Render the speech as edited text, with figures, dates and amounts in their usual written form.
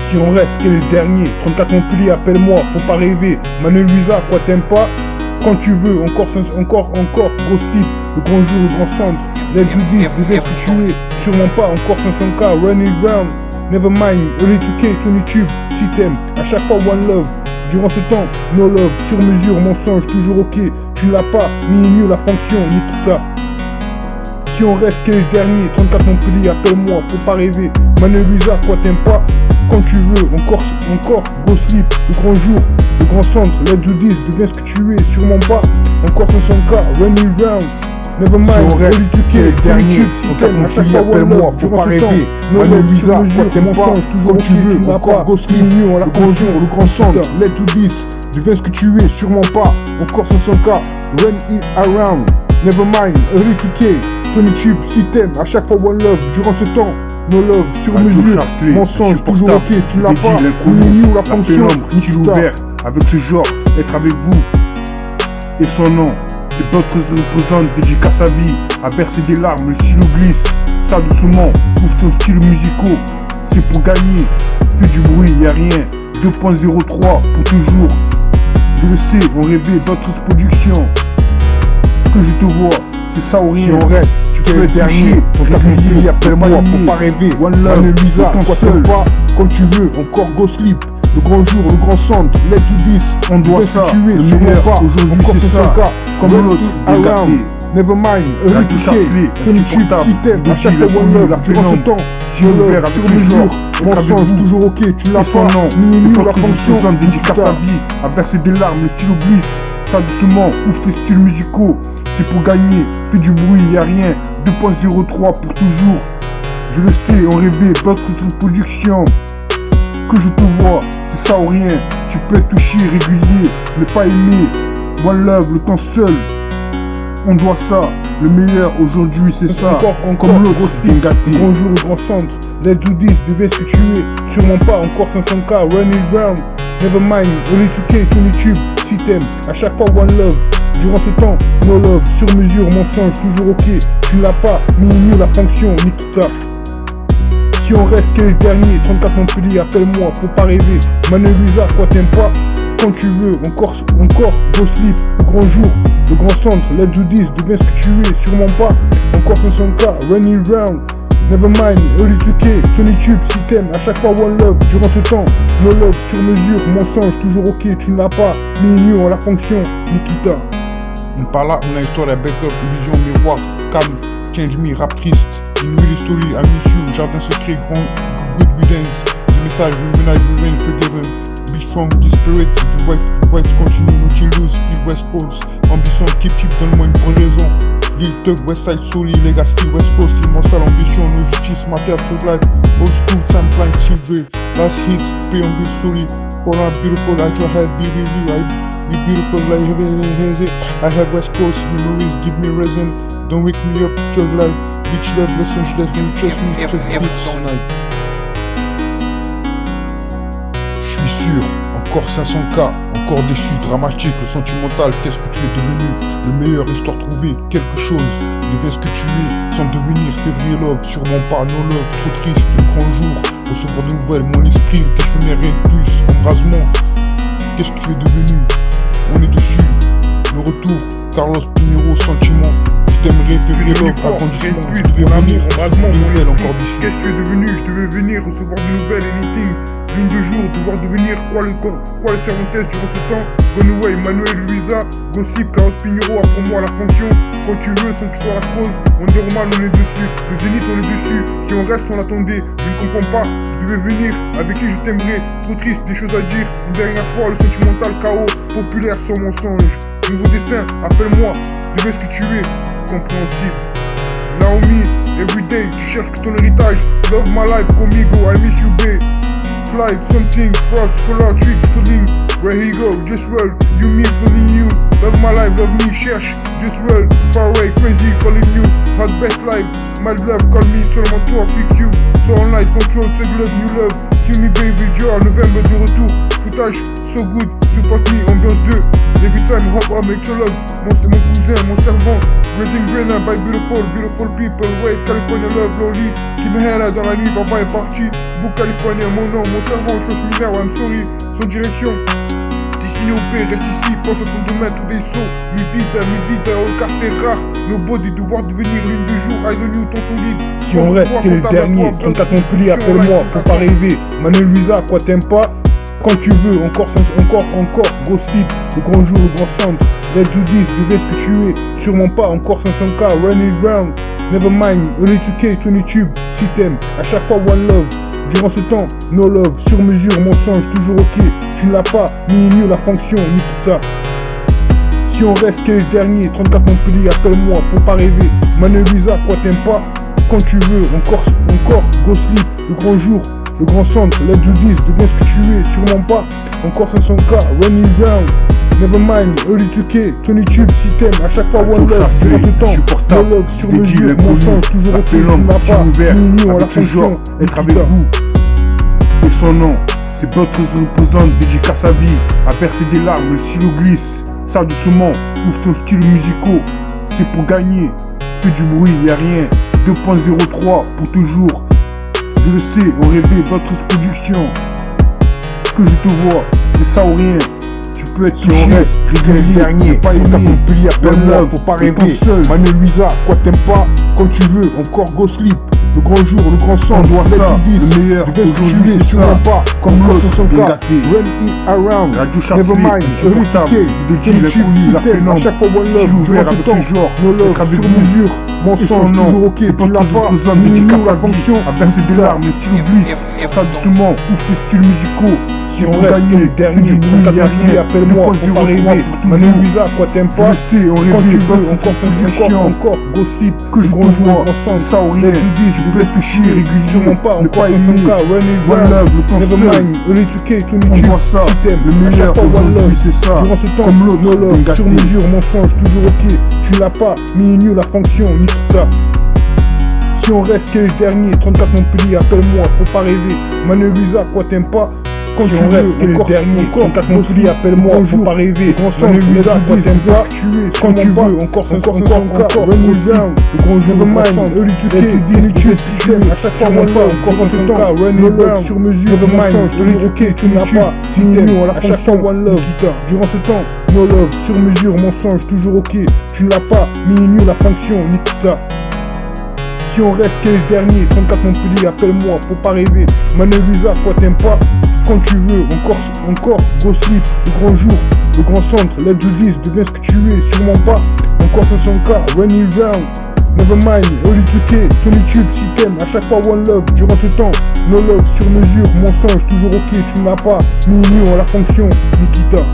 Si on reste, quel est le dernier? 34 Montpellier, appelle-moi, faut pas rêver. Manuel Luisa, quoi t'aimes pas? Quand tu veux, encore, gros slip, le grand jour, le grand centre. Let's do this, deviens ce que tu es. Sûrement pas, encore 500K, running round. Never mind, early 2K, ton YouTube, si t'aimes. À chaque fois, one love. Durant ce temps, no love, sur mesure, mensonge, toujours ok. Tu ne l'as pas, ni mieux la fonction, ni quitta. Si on reste, quel est le dernier? 34 Montpellier, appelle-moi, faut pas rêver. Manuel Luisa, quoi t'aimes pas? Quand tu veux, encore, go slip, le grand jour, le grand centre, let's do this, deviens ce que tu es, sûrement pas, encore 500K, running round, never mind, si on reste, quel dernier, si on appelle-moi, faut pas rêver, Manuel Luisa, quoi t'aimes pas, quand tu veux, encore, go slip, le grand jour, le grand centre, let's do this, deviens ce que tu es, sûrement pas, encore 500K, run it around, never mind, early 2K, ton YouTube, si t'aimes, à chaque fois one love, durant ce temps, no love, sur mesure, mensonge, toujours ok, tu l'as pas, ni la fonction, style ouvert, avec ce genre, être avec vous, et son nom, c'est d'autres représente, dédicace sa vie, à verser des larmes, le stylo glisse, ça doucement, ouvre ton style musicaux, c'est pour gagner, fais du bruit, y'a rien, 2.03 pour toujours, je le sais, on rêvait d'autres productions, que je te vois, c'est ça ou rien, si on reste, tu peux le dernier, ton Montpellier, appelle-moi, faut pas rêver, one love, Manuel Luisa, quoi t'aimes pas, comme tu veux, encore go slip, le grand jour, le grand centre, let's do this, on doit ça, tu es, le meilleur, pas, aujourd'hui encore c'est ça, comme l'autre, around, never mind, early 2K, ton YouTube, si t'aimes, à chaque fois one love, durant ce temps, style ouvert avec sur ce mesure, genre, mensonge, toujours ok, tu l'as son pas, nom, ni c'est la fonction, fonction, dédicace sa vie, à verser des larmes, le stylo glisse, ça doucement, ouvre tes styles musicaux, c'est pour gagner, fais du bruit, y'a rien, 2.03 pour toujours, je le sais, on rêvait, d'autres productions, que je te vois, c'est ça ou rien, tu peux être touché, régulier, ne pas aimer, one love, le temps seul, on doit ça, le meilleur aujourd'hui c'est ça, encore, comme l'autre, le grand jour, le grand centre, let's do this, deviens ce que tu es, sûrement pas, encore 500K, running round, never mind, early 2K, ton YouTube, si t'aimes, à chaque fois one love, durant ce temps, no love, sur mesure, mensonge, toujours ok, tu ne l'as pas, ni mieux la fonction, ni quitta. Si on reste, quel est le dernier? 34 Montpellier, appelle-moi, faut pas rêver, Manuel Luisa, quoi t'aimes pas? Quand tu veux, encore, go slip, le grand jour, le grand centre, let's do this, deviens ce que tu es, sûrement pas, encore 500K, running round, never mind, early 2K, ton YouTube, si t'aimes, à chaque fois one love, durant ce temps, no love, sur mesure, mensonge, toujours ok, tu ne l'as pas, ni mieux en la fonction, ni quitta. On parle là, on a histoire, backup, illusion, miroir, calme, change me, rap triste, une real story, I miss you, jardin secret, grand, good riddance, the message, remenage, remain forgiven, be strong, the spirit, the right, continue, no change, lose, feel west coast, ambition, keep, donne-moi une bonne raison, Lil Tug, Westside, Soli, Legacy, West Coast, immortal, ambition, no justice, matière, to life, old school, time, blind, children, last hits, preamble, Soli, Quran, beautiful, I try help, be with you, be beautiful like heaven, I have West Coast memories, give me reason. Don't wake me up, jog life. Beach love, Los Angeles, don't trust me, check beats tonight. J'suis sûr, encore 500K, encore déçu, dramatique, le sentimental, qu'est-ce que tu es devenu? Le meilleur, histoire trouvée, quelque chose. Deviens ce que tu es, sans devenir, février love, sûrement pas, no love, trop triste, le grand jour. Recevoir de nouvelles, mon esprit, le questionnaire, rien de plus, embrasement. Qu'est-ce que tu es devenu? On est dessus, le retour, Carlos Pinheiro, sentiment. Je t'aimerais, février love, agrandissement. Je devais venir, embrasement, mon encore d'ici. Qu'est-ce que tu es devenu? Je devais venir, recevoir de nouvelles, anything. Lune de jour, devoir devenir quoi les Cervantes durant ce temps? Gunaway, Manuel Luisa, Gossip, Carlos Pinheiro, apprends-moi la fonction. Quand tu veux, sans que ce soit la cause, on est normal, on est dessus. Le zénith, on est dessus. Si on reste, on l'attendait. Je ne comprends pas, je devais venir. Avec qui je t'aimerais? Trop triste, des choses à dire. Une dernière fois, le sentimental chaos, populaire sans mensonge. Nouveau destin, appelle-moi, deviens ce que tu es. Compréhensible. Naomi, everyday, tu cherches que ton héritage. Love my life, conmigo, I miss you, babe. Slide, something, frost, color, tricks, feeling. Where he go, just roll, you me feeling you. Love my life, love me, cherche, just roll. Far away, crazy, calling you. Hot best life, mad love, call me, seulement toi, fix you. So all night, control, take love, new love. Kill me baby, Joe, November de retour. Foutage, so good, support me, ambiance 2. Every time hop I make your love, mon cousin, mon servant. Raising Brennan by beautiful, beautiful people. Wait, California love, lonely. Qui me là dans la nuit, papa est parti. Book California, mon nom, mon servant. Trust me now, I'm sorry. Son direction. Dessiné au P, reste ici, pense à ton domaine, tout des sauts. Mi vite, all quartier rare. Nos body, devoir devenir l'une de jour. Eyes on you, ton solide. Si on reste que le dernier, 34 Montpellier, appelle-moi, faut pas rêver. Manuel Luisa, quoi t'aimes pas? Quand tu veux, encore, gros slip, le grand jour, le grand centre. Let's do this, deviens ce que tu es. Sûrement pas, encore 500K, run it round. Never mind, early 2K, 20 tubes, si t'aimes. À chaque fois, one love. Durant ce temps, no love, sur mesure, mensonge, toujours ok. Tu ne l'as pas, ni new la fonction, ni Nikita. Si on reste que le dernier, 34 Montpellier, appelle-moi, faut pas rêver. Manuel Luisa, quoi t'aimes pas? Quand tu veux, encore, go sleep, le grand jour, le grand centre, let's do this, deviens ce que tu es, sûrement pas, encore 500K, running round, never mind, early 2K, 20 tubes, si t'aimes, à chaque fois one love, durant ce temps, no love, sur mesure, mensonge, toujours ok, tu n'as pas, ni à la fonction, être avec vous, et son nom, c'est votre représente, dédicace sa vie, à verser des larmes, le stylo glisse, ça doucement, ouvre ton style musicaux, c'est pour gagner, fais du bruit, y'a rien, 2.03 pour toujours. Je le sais, on rêvait votre production. Que je te vois, c'est ça ou rien. Tu peux être si on reste régulier, dernier, pas aimé, Montpellier, appelle-moi, faut pas rêver. Manuel Luisa, quoi t'aimes pas? Quand tu veux, encore go sleep. Le grand jour, le grand sang, on doit ça, le meilleur, aujourd'hui c'est sûrement pas, comme l'autre 500K, run in around, never mind, de Jim à chaque fois one love, durant ce temps, no love, sur mesure, mensonge, toujours ok, tu l'as pas, ni nous la fonction, à verser des larmes, le style glisse, ça doucement, ouvre tes styles musicaux. Si on reste le dernier, 34 Montpellier, appelle-moi, faut pas rêver. Manuel Luisa, quoi t'aimes pas? Je sais, on rêve, encore, go sleep, que je te vois, ça ou rien. Tu fais ce que je suis régulier, sûrement pas, encore 500K, running round, never mind, early 2K, 20 tubes, si t'aimes, le meilleur aujourd'hui c'est ça, durant ce temps, comme l'autre, no love, sur mesure, mensonge, toujours ok, tu l'as pas, ni new la fonction, ni Nikita. Si on reste que le dernier, 34 Montpellier, appelle-moi, faut pas rêver. Manuel Luisa, quoi t'aimes pas? Quand tu reste que le dernier, 34 Montpellier, appelle-moi, faut pas rêver. Manuel Luisa, quoi t'aimes pas? Quand tu veux, encore, running round, le grand jour, never mind, early 2K, 20 tubes, si t'aimes, à chaque fois one love, encore 500K, running round, sur mesure, never mind, early 2K, tu n'as pas, si t'aimes, à chaque fois one love, durant ce temps, no love, sur mesure, mensonge, toujours ok, tu ne l'as pas, ni new la fonction, Nikita. Si on reste que le dernier, 34 Montpellier, appelle-moi, faut pas rêver. Manuel Luisa, quoi t'aimes pas? Quand tu veux, encore, go sleep, le grand jour, le grand centre, let's do this, deviens ce que tu es, sûrement pas, encore 500K, running round, never mind, early 2K, 20 tubes, si t'aimes, à chaque fois one love, durant ce temps, no love, sur mesure, mensonge, toujours ok, tu n'as pas, ni new à la fonction, Nikita.